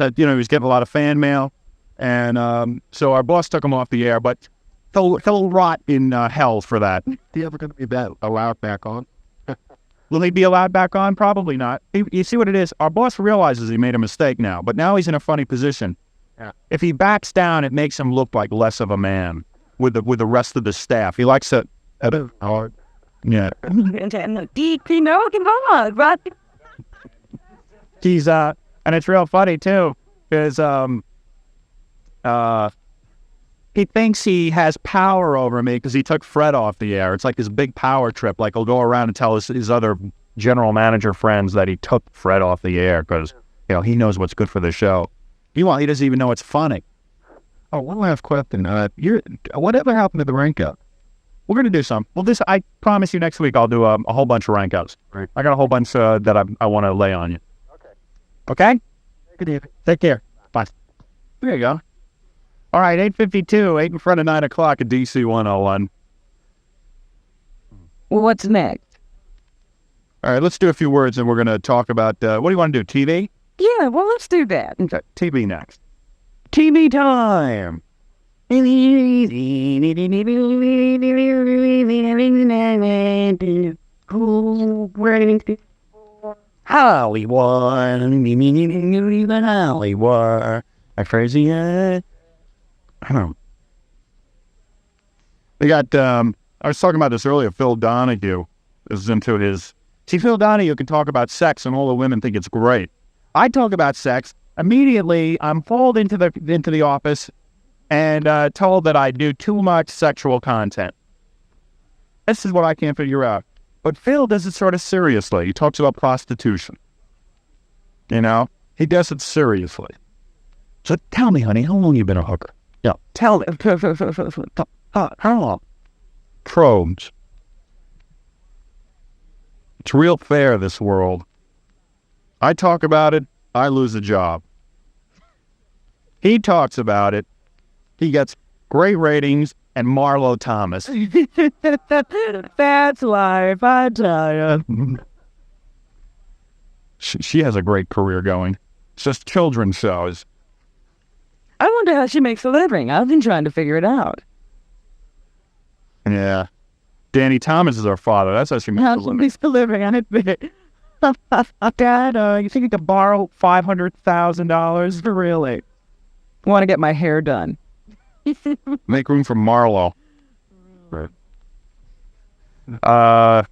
that, he was getting a lot of fan mail. And so our boss took him off the air, but he'll rot in hell for that. Is he ever going to be allowed back on? Will he be allowed back on? Probably not. You see what it is? Our boss realizes he made a mistake now, but now he's in a funny position. Yeah. If he backs down, it makes him look like less of a man with the rest of the staff. He likes it. Hard. Yeah. He's and it's real funny too, because he thinks he has power over me because he took Fred off the air. It's like this big power trip. Like he'll go around and tell his other general manager friends that he took Fred off the air because he knows what's good for the show. He doesn't even know it's funny. Oh, one last question. Whatever happened to the rank up? We're gonna do some. Well, I promise you next week I'll do a whole bunch of rank outs. Right. I got a whole bunch that I want to lay on you. Okay. Good evening. Take care. Bye. There you go. All right, 8:52, 8 in front of 9 o'clock at DC101. Well, what's next? All right, let's do a few words, and we're going to talk about, what do you want to do, TV? Yeah, well, let's do that. Okay, TV next. TV time! Hollywood, Hollywood, a crazy, I don't know. They got, I was talking about this earlier, Phil Donahue is into his... See, Phil Donahue can talk about sex and all the women think it's great. I talk about sex, immediately I'm pulled into the office and told that I do too much sexual content. This is what I can't figure out. But Phil does it sort of seriously. He talks about prostitution. He does it seriously. So tell me, honey, how long you been a hooker? Yeah, tell me. How long? Probes. It's real fair, this world. I talk about it, I lose a job. He talks about it, he gets great ratings, and Marlo Thomas. That's life, I tell you. She has a great career going. It's just children's shows. I wonder how she makes a living. I've been trying to figure it out. Yeah. Danny Thomas is our father. That's how she makes a living. How she makes a living, I bet. Dad, you think you could borrow $500,000? Really? Want to get my hair done. Make room for Marlo. Right.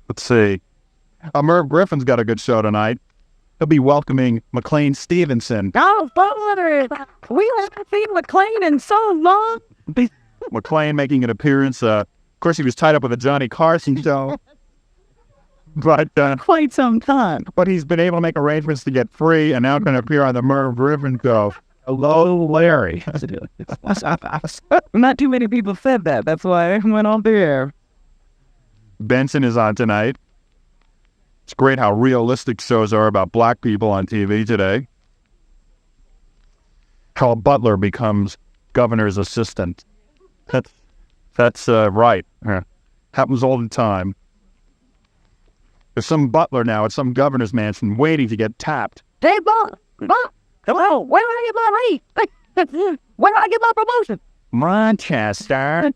Let's see. Merv Griffin's got a good show tonight. He'll be welcoming McLean Stevenson. Oh, brother, we haven't seen McLean in so long. McLean making an appearance. Of course, he was tied up with a Johnny Carson show. But Quite some time. But he's been able to make arrangements to get free and now going to appear on the Merv Griffin show. Hello, Larry. Not too many people said that. That's why I went on the air. Benson is on tonight. It's great how realistic shows are about black people on TV today. How Butler becomes governor's assistant. That's right. Happens all the time. There's some butler now at some governor's mansion waiting to get tapped. Hey, Bob, hello, when do I get my raise? When do I get my promotion? Manchester,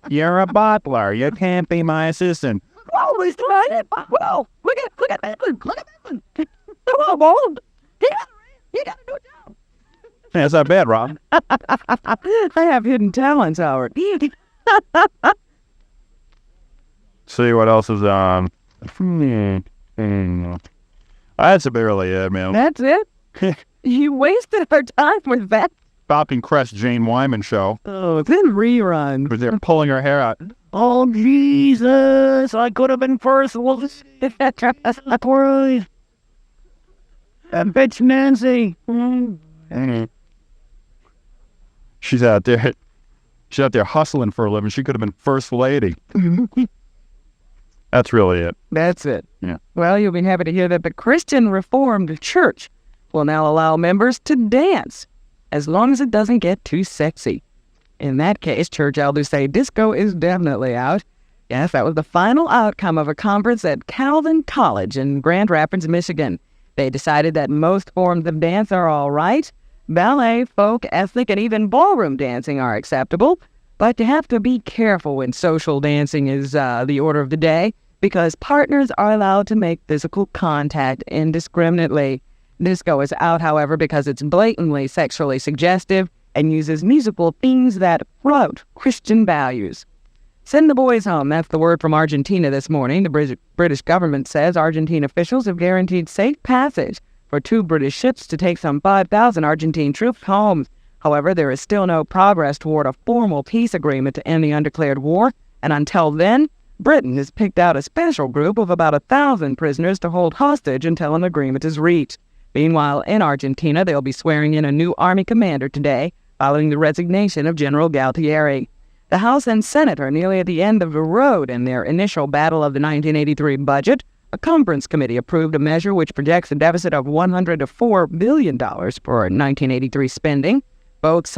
you're a butler. You can't be my assistant. Whoa, Mr. Ryan, whoa, look at that one. Come on, Bob. You got a new job. Yeah, it's not bad, Rob. I have hidden talents, Howard. See what else is on. That's barely it, man. That's it? You wasted our time with that. Falcon Crest Jane Wyman show. Oh, it's in rerun. Where they're pulling her hair out. Oh, Jesus, I could have been first. That bitch Nancy. She's out there hustling for a living. She could have been first lady. That's really it. That's it. Yeah. Well, you'll be happy to hear that the Christian Reformed Church will now allow members to dance as long as it doesn't get too sexy. In that case, church elders say disco is definitely out. Yes, that was the final outcome of a conference at Calvin College in Grand Rapids, Michigan. They decided that most forms of dance are all right, Ballet, folk, ethnic, and even ballroom dancing are acceptable, but you have to be careful when social dancing is the order of the day, because partners are allowed to make physical contact indiscriminately. Disco is out, however, because it's blatantly sexually suggestive and uses musical themes that flout Christian values. Send the boys home. That's the word from Argentina this morning. The British government says Argentine officials have guaranteed safe passage for 2 British ships to take some 5,000 Argentine troops home. However, there is still no progress toward a formal peace agreement to end the undeclared war, and until then, Britain has picked out a special group of about 1,000 prisoners to hold hostage until an agreement is reached. Meanwhile, in Argentina, they'll be swearing in a new army commander today, following the resignation of General Galtieri. The House and Senate are nearly at the end of the road in their initial battle of the 1983 budget. A conference committee approved a measure which projects a deficit of $100 to $4 billion for 1983 spending. Both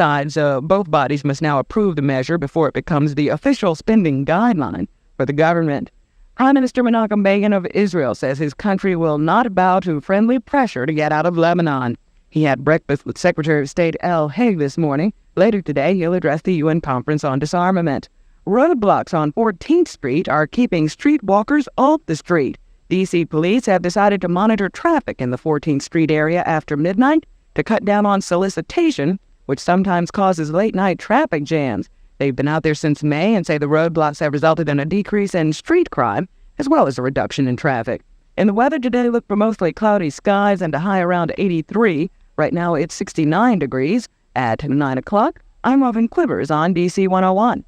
bodies must now approve the measure before it becomes the official spending guideline for the government. Prime Minister Menachem Begin of Israel says his country will not bow to friendly pressure to get out of Lebanon. He had breakfast with Secretary of State El Haig this morning. Later today, he'll address the UN Conference on Disarmament. Roadblocks on 14th Street are keeping streetwalkers off the street. D.C. police have decided to monitor traffic in the 14th Street area after midnight to cut down on solicitation, which sometimes causes late-night traffic jams. They've been out there since May and say the roadblocks have resulted in a decrease in street crime, as well as a reduction in traffic. In the weather today, look for mostly cloudy skies and a high around 83. Right now, it's 69 degrees. At 9 o'clock, I'm Robin Quivers on DC101.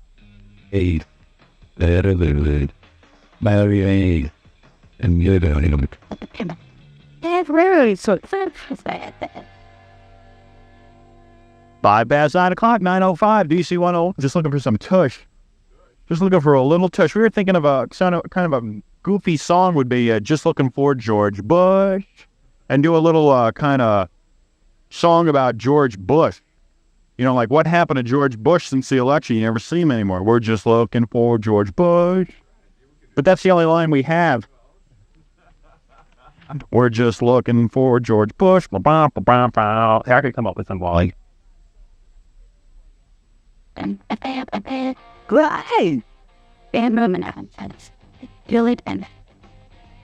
Five past 9 o'clock, 9:05, DC101. Just looking for some tush. Just looking for a little tush. We were thinking of kind of a goofy song would be Just Looking for George Bush. And do a little kind of song about George Bush. You know, like what happened to George Bush since the election? You never see him anymore. We're just looking for George Bush. But that's the only line we have. We're just looking for George Bush. I could come up with some line. Hey!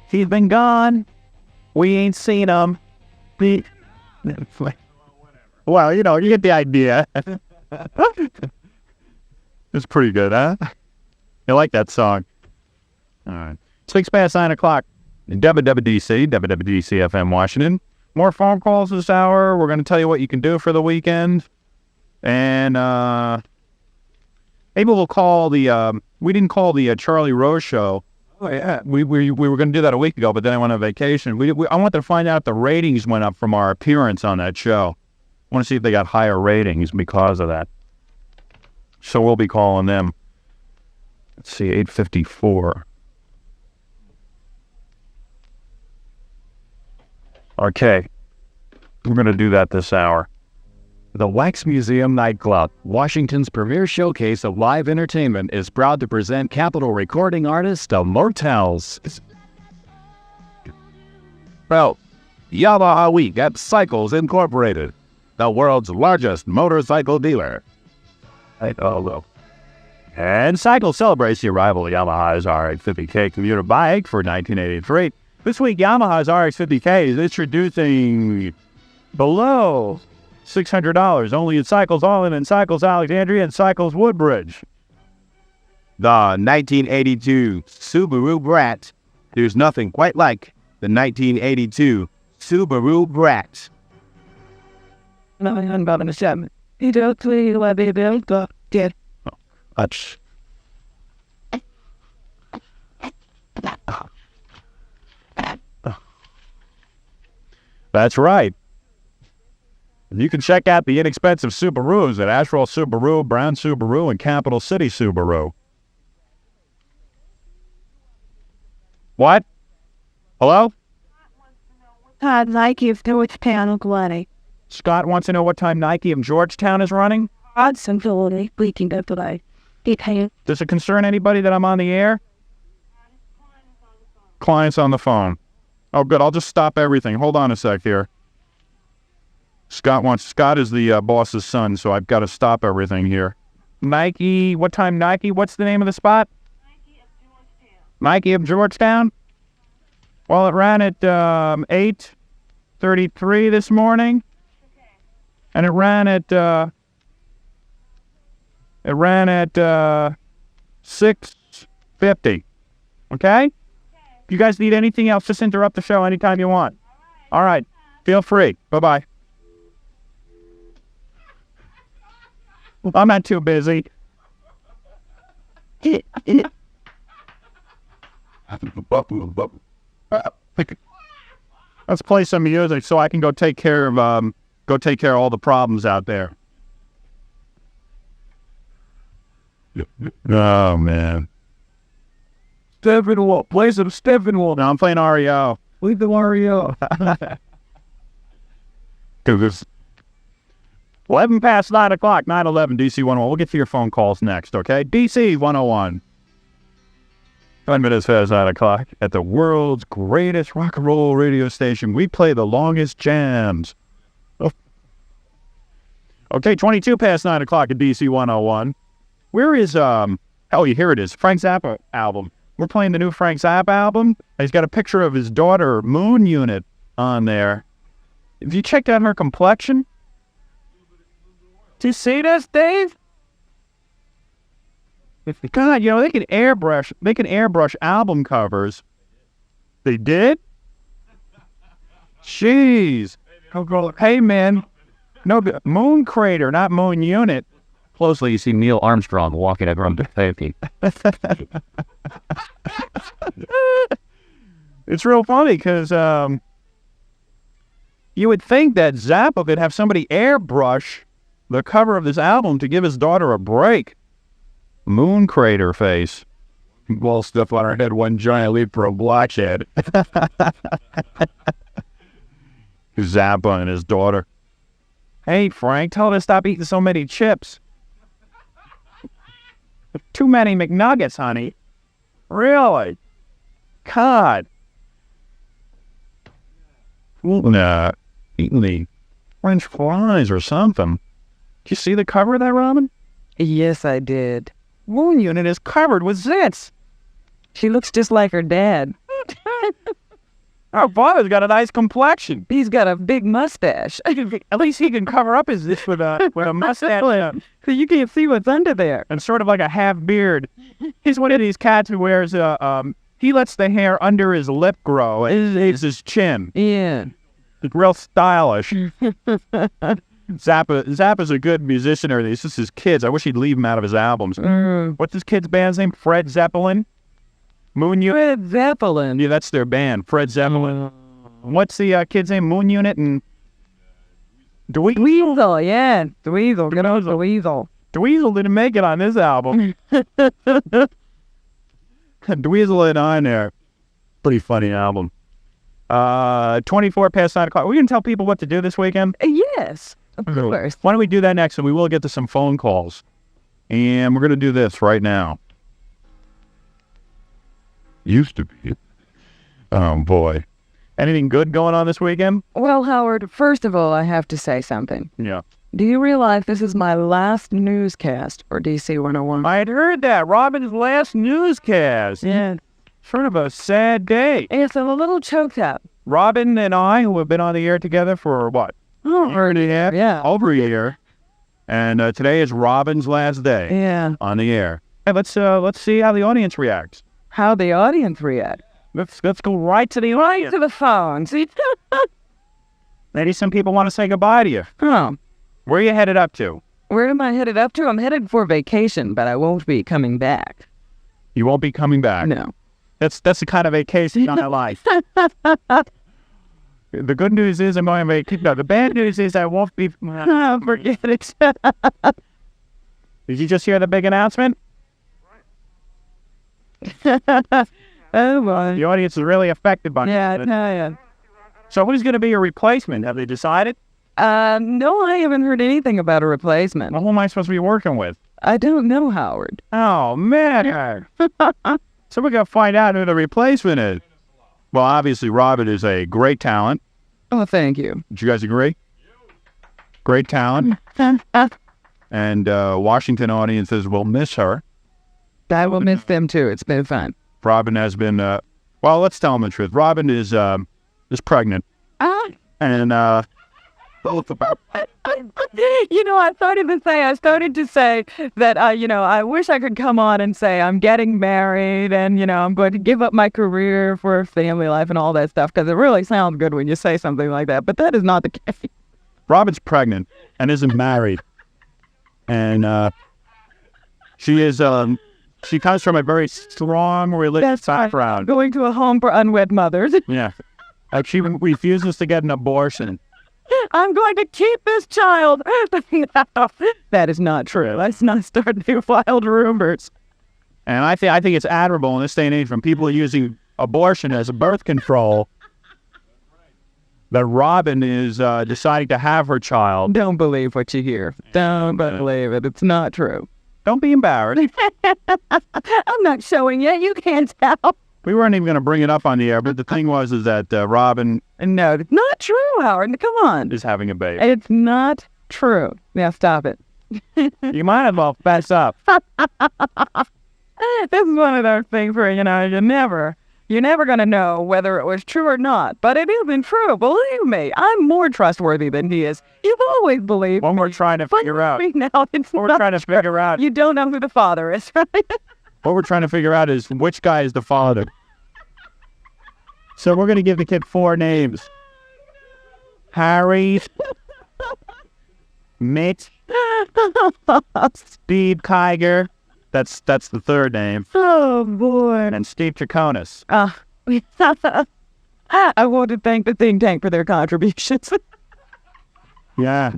He's been gone. We ain't seen him. Well, you know, you get the idea. It's pretty good, huh? You like that song? All right. 6 past 9 o'clock. WWDC, FM Washington. More phone calls this hour. We're going to tell you what you can do for the weekend. And maybe we'll call the, we didn't call the Charlie Rose show. Oh, yeah. We were going to do that a week ago, but then I went on vacation. I wanted to find out if the ratings went up from our appearance on that show. I want to see if they got higher ratings because of that. So we'll be calling them. Let's see, 8:54. Okay. We're going to do that this hour. The Wax Museum Nightclub, Washington's premier showcase of live entertainment, is proud to present Capitol recording artist of Motels. Well, Yamaha Week at Cycles Incorporated, the world's largest motorcycle dealer. And Cycle celebrates the arrival of Yamaha's RX-50K commuter bike for 1983. This week, Yamaha's RX-50K is introducing below $600 only in Cycles All-In and Cycles Alexandria and Cycles Woodbridge. The 1982 Subaru Brat. There's nothing quite like the 1982 Subaru Brat. That's right. You can check out the inexpensive Subarus at Asheville Subaru, Brown Subaru, and Capital City Subaru. What? Hello? I'd like you to Georgetown Glenny. Scott wants to know what time Nike of Georgetown is running? Hudson Village, leaking up today. Does it concern anybody that I'm on the air? Client's on the phone. Oh, good. I'll just stop everything. Hold on a sec here. Scott is the boss's son, so I've got to stop everything here. Nike, what time Nike? What's the name of the spot? Nike of Georgetown? Well, it ran at 8:33 this morning. And it ran at 6:50. Okay? If you guys need anything else, just interrupt the show anytime you want. All right. Feel free. Bye-bye. I'm not too busy. Let's play some music so I can go take care of all the problems out there. Oh man. Steppenwolf. Play some Steppenwolf. No, I'm playing REO. Leave the REO. Because it's 11 past 9 o'clock, 9:11, DC101. We'll get to your phone calls next, okay? DC101. 10 minutes past 9 o'clock at the world's greatest rock and roll radio station. We play the longest jams. Oh. Okay, 22 past 9 o'clock at DC101. Where is, oh, here it is, Frank Zappa album. We're playing the new Frank Zappa album. He's got a picture of his daughter, Moon Unit, on there. Have you checked out her complexion? Do you see this, Dave? God, you know, they can airbrush album covers. They did? Jeez. Hey, man. No, Moon Crater, not Moon Unit. Closely, you see Neil Armstrong walking around the safety. It's real funny because you would think that Zappa could have somebody airbrush the cover of this album to give his daughter a break. Moon Crater face. Well, stuff on her head, one giant leap for a blockhead. Zappa and his daughter. Hey, Frank, tell her to stop eating so many chips. Too many McNuggets, honey. Really? God. Well, eating the French fries or something. Did you see the cover of that, Robin? Yes, I did. Moon Unit is covered with zits. She looks just like her dad. Our father's got a nice complexion. He's got a big mustache. At least he can cover up his zits with a mustache. So you can't see what's under there. And sort of like a half beard. He's one of these cats who wears he lets the hair under his lip grow. It's his chin. Yeah. It's real stylish. Zappa's a good musician. Or this is his kids. I wish he'd leave him out of his albums. What's his kid's band's name? Fred Zeppelin? Moon Unit? Fred Zeppelin. Yeah, that's their band. Fred Zeppelin. What's the kid's name? Moon Unit and Dweezil, yeah. Dweezil. Good old Dweezil. Dweezil didn't make it on this album. Dweezil ain't on there. Pretty funny album. 24 past 9 o'clock. Are we going to tell people what to do this weekend? Yes, of course. Why don't we do that next, and we will get to some phone calls. And we're going to do this right now. Used to be. Oh, boy. Anything good going on this weekend? Well, Howard, first of all, I have to say something. Yeah. Do you realize this is my last newscast for DC101? I had heard that. Robin's last newscast. Yeah. Sort of a sad day. Yes, I'm a little choked up. Robin and I, who have been on the air together for what? Year and a half? Yeah. Over a year. And today is Robin's last day. Yeah. On the air. Hey, let's see how the audience reacts. How the audience react. Let's go right to the audience. To the phone. See? Maybe some people want to say goodbye to you. Oh. Where are you headed up to? Where am I headed up to? I'm headed for vacation, but I won't be coming back. You won't be coming back? No. That's the kind of vacation I like. The good news is I'm going to vacation. No, the bad news is I won't be. Forget it. Did you just hear the big announcement? Oh, boy. The audience is really affected by Yeah, I it. tell ya. So who's going to be your replacement? Have they decided? No, I haven't heard anything about a replacement. Well, who am I supposed to be working with? I don't know, Howard. Oh, man. So we're going to find out who the replacement is. Well, obviously, Robin is a great talent. Oh, thank you. Did you guys agree? Great talent. And Washington audiences will miss her. I will miss them too. It's been fun. Robin has been, well, let's tell them the truth. Robin is pregnant. And both about. I started to say that, I wish I could come on and say I'm getting married and, I'm going to give up my career for family life and all that stuff, because it really sounds good when you say something like that. But that is not the case. Robin's pregnant and isn't married. And she comes from a very strong religious background. Going to a home for unwed mothers. Yeah. She refuses to get an abortion. I'm going to keep this child. No, that is not true. Let's not start new wild rumors. And I think it's admirable in this day and age when people are using abortion as a birth control that Robin is deciding to have her child. Don't believe what you hear. Don't believe it. It's not true. Don't be embarrassed. I'm not showing you. You can't tell. We weren't even going to bring it up on the air, but the thing is that Robin... No, it's not true, Howard. Come on. ...is having a baby. It's not true. Now stop it. You might as well fess up. This is one of those things where, you're never going to know whether it was true or not. But it isn't true. Believe me, I'm more trustworthy than he is. You've always believed What we're trying to figure out... Now it's What we're trying to figure out... You don't know who the father is, right? What we're trying to figure out is which guy is the father. So we're going to give the kid 4 names. Harry, Mitch, Steve Kiger. That's the 3rd name. Oh, boy. And Steve Chaconis. I want to thank the think tank for their contributions. Yeah.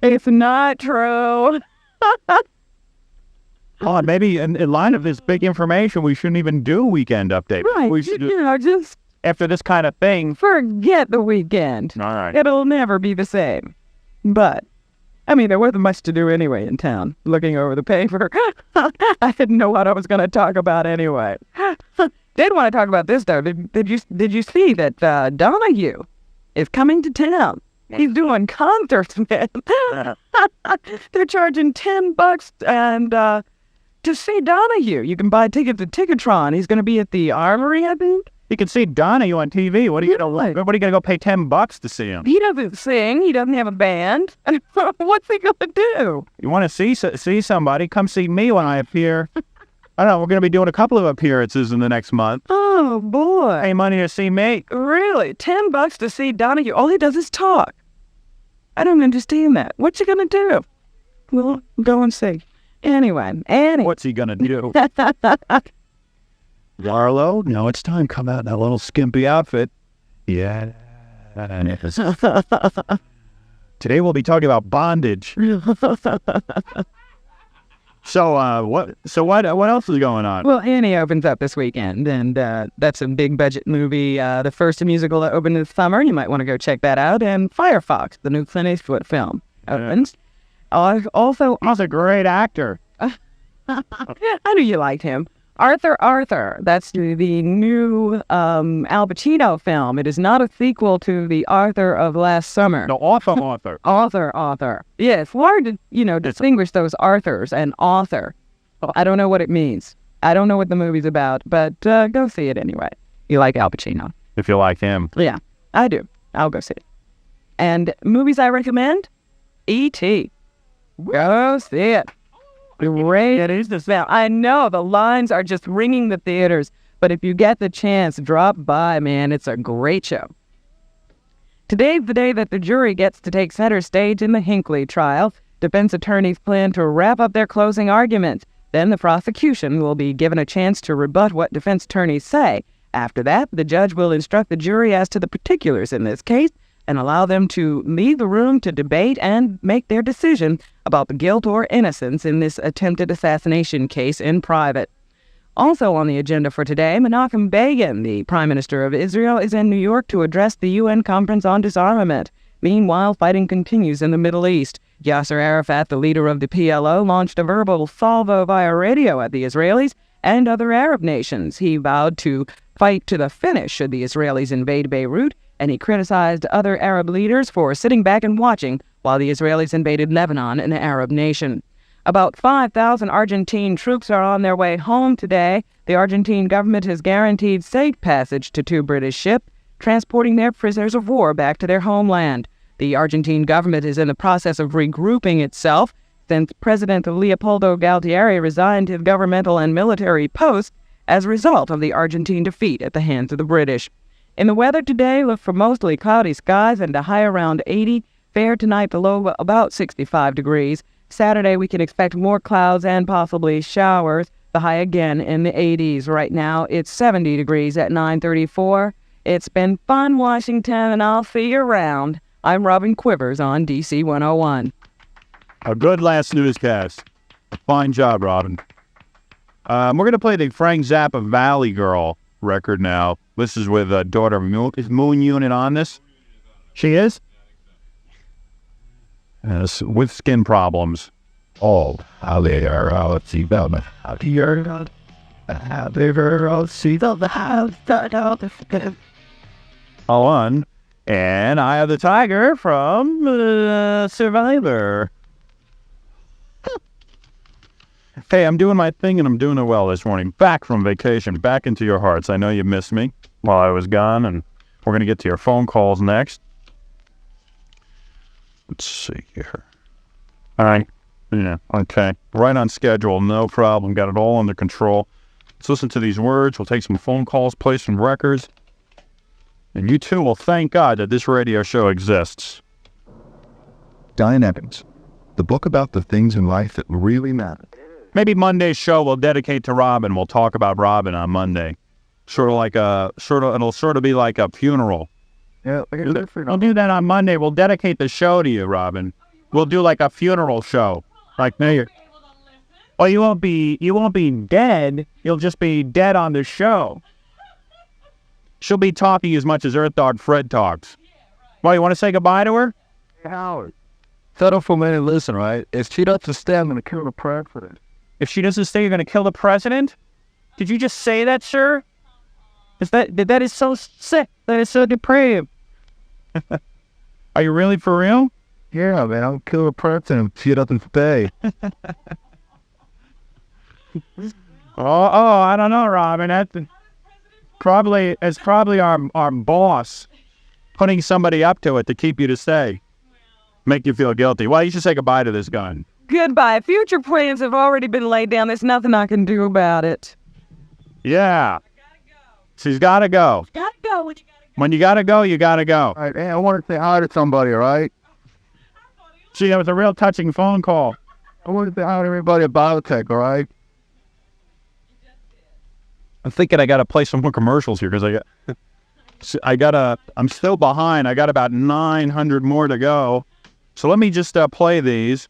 It's not true. Oh, maybe in line of this big information, we shouldn't even do weekend update. Right. We should Just after this kind of thing. forget the weekend. All right. It'll never be the same. But, there wasn't much to do anyway in town. Looking over the paper, I didn't know what I was going to talk about anyway. Did want to talk about this, though. Did you see that Donahue is coming to town? He's doing concerts, man. They're charging $10 and to see Donahue. You can buy tickets at Ticketron. He's going to be at the Armory, I think. You can see Donahue on TV. What are you going to go pay $10 to see him? He doesn't sing. He doesn't have a band. What's he going to do? You want to see somebody? Come see me when I appear. I don't know. We're going to be doing a couple of appearances in the next month. Oh, boy. Pay money to see me. Really? $10 to see Donahue? All he does is talk. I don't understand that. What's he going to do? Well, go and see. Anyway. What's he going to do? Warlow, now it's time. Come out in that little skimpy outfit. Yeah. Today we'll be talking about bondage. So what else is going on? Well, Annie opens up this weekend, and that's a big budget movie. The first musical that opened this summer. You might want to go check that out. And Firefox, the new Clint Eastwood film, opens. Also, He's a great actor. I knew you liked him. Arthur. That's the new Al Pacino film. It is not a sequel to the Arthur of last summer. No, author. Author. Yeah, it's hard to, distinguish those Arthurs and author. I don't know what it means. I don't know what the movie's about, but go see it anyway. You like Al Pacino. If you like him. Yeah, I do. I'll go see it. And movies I recommend? E.T. Go see it. Great. It is the smell. I know the lines are just ringing the theaters, but if you get the chance, drop by, man. It's a great show. Today's the day that the jury gets to take center stage in the Hinckley trial. Defense attorneys plan to wrap up their closing arguments. Then the prosecution will be given a chance to rebut what defense attorneys say. After that, the judge will instruct the jury as to the particulars in this case and allow them to leave the room to debate and make their decision about the guilt or innocence in this attempted assassination case in private. Also on the agenda for today, Menachem Begin, the Prime Minister of Israel, is in New York to address the UN Conference on Disarmament. Meanwhile, fighting continues in the Middle East. Yasser Arafat, the leader of the PLO, launched a verbal salvo via radio at the Israelis and other Arab nations. He vowed to fight to the finish should the Israelis invade Beirut and he criticized other Arab leaders for sitting back and watching while the Israelis invaded Lebanon, an Arab nation. About 5,000 Argentine troops are on their way home today. The Argentine government has guaranteed safe passage to 2 British ships, transporting their prisoners of war back to their homeland. The Argentine government is in the process of regrouping itself since President Leopoldo Galtieri resigned his governmental and military posts as a result of the Argentine defeat at the hands of the British. In the weather today, look for mostly cloudy skies and a high around 80. Fair tonight, the low about 65 degrees. Saturday, we can expect more clouds and possibly showers. The high again in the 80s. Right now, it's 70 degrees at 9:34. It's been fun, Washington, and I'll see you around. I'm Robin Quivers on DC101. A good last newscast. Fine job, Robin. We're going to play the Frank Zappa Valley Girl record now. This is with daughter Moon. Is Moon Unit on this? She is? Yes, with skin problems. Oh, how they are out, see them. How they are out. How they are out, see them. How they are out. On. And Eye of the Tiger from Survivor. Hey, I'm doing my thing and I'm doing it well this morning. Back from vacation, back into your hearts. I know you missed me while I was gone, and we're going to get to your phone calls next. Let's see here. All right. Yeah, okay. Right on schedule, no problem. Got it all under control. Let's listen to these words. We'll take some phone calls, play some records. And you too will thank God that this radio show exists. Diane Evans, the book about the things in life that really matter. Maybe Monday's show we'll dedicate to Robin. We'll talk about Robin on Monday. It'll sort of be like a funeral. Yeah, We'll do that on Monday. We'll dedicate the show to you, Robin. We'll do like a funeral show. Like New Year. Well, you won't be dead. You'll just be dead on the show. She'll be talking as much as Earth Dog Fred talks. Well, you want to say goodbye to her? Howard, settle for me to listen, right? If she doesn't stay, I'm going to kill the president. If she doesn't stay, you're going to kill the president? Did you just say that, sir? That is so sick. That is so depraved. Are you really for real? Yeah, man, I'll kill the president if she doesn't stay. I don't know, Robin. That's probably our boss putting somebody up to it to keep you to stay. Make you feel guilty. Well, you should say goodbye to this gun. Goodbye. Future plans have already been laid down. There's nothing I can do about it. Yeah. She's got to go. Gotta go. When you got to go, you got to go. All right, hey, I want to say hi to somebody, all right? Gee, that was a real touching phone call. I want to say hi to everybody at Biotech, all right? I'm thinking I got to play some more commercials here because I'm still behind. I got about 900 more to go. So let me just play these,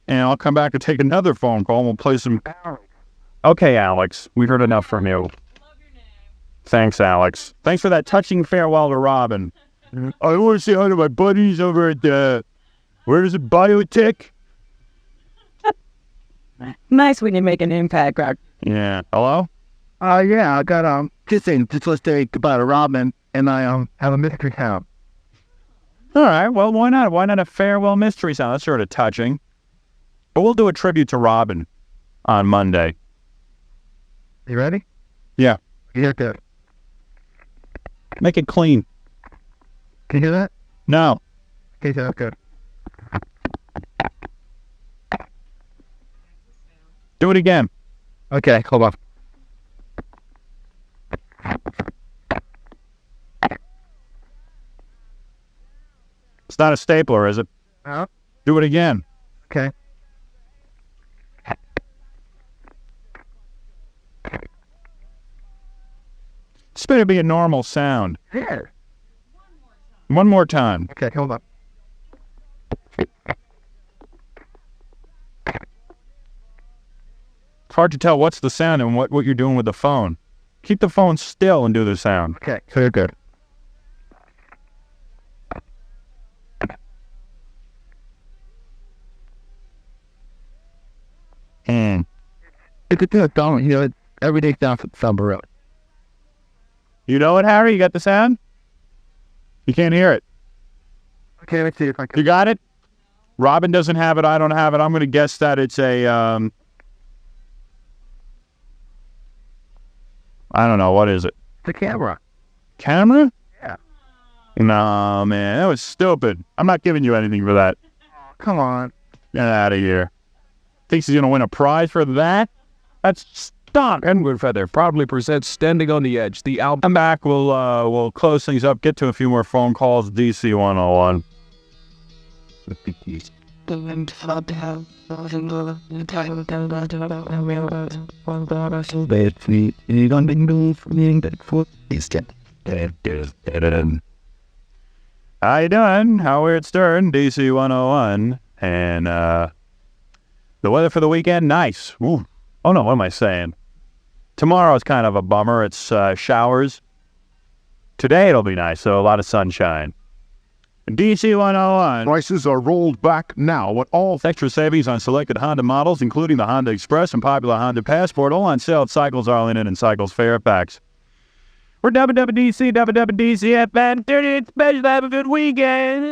and I'll come back to take another phone call, and we'll play some... Okay, Alex, we heard enough from you. Thanks, Alex. Thanks for that touching farewell to Robin. I want to say hi to my buddies over at, where is it, Biotech? Nice when you make an impact, Rock. Yeah. Hello? Yeah, I got, just let's say goodbye to Robin, and I, have a mystery sound. All right, well, why not? Why not a farewell mystery sound? That's sort of touching. But we'll do a tribute to Robin on Monday. You ready? Yeah. Yeah, good. Make it clean. Can you hear that? No. Okay, so good. Do it again. Okay, hold on. It's not a stapler, is it? No. Do it again. Okay. This better be a normal sound. Here. One more time. Okay, hold on. It's hard to tell what's the sound and what you're doing with the phone. Keep the phone still and do the sound. Okay, so you're good. And It's a good song, you know, it's everyday sound for somewhere else. you know it, Harry? You got the sound? You can't hear it. Okay, let's see if I can. You got it? Robin doesn't have it. I don't have it. I'm going to guess that it's a, I don't know. What is it? The camera. Camera? Yeah. No, man. That was stupid. I'm not giving you anything for that. Come on. Get out of here. Thinks he's going to win a prize for that? That's stuck. Penguin Feather proudly presents Standing on the Edge, the album. I'm back. We'll close things up. Get to a few more phone calls. DC101. How you doing? Howard Stern, DC101. And the weather for the weekend, nice. Ooh. Oh no, what am I saying? Tomorrow is kind of a bummer. It's showers. Today it'll be nice, so a lot of sunshine. DC101. Prices are rolled back now at all. Extra savings on selected Honda models, including the Honda Express and popular Honda Passport, all on sale at Cycles Arlington and Cycles Fairfax. We're WWDC, WWDC FM. Special. Have a good weekend.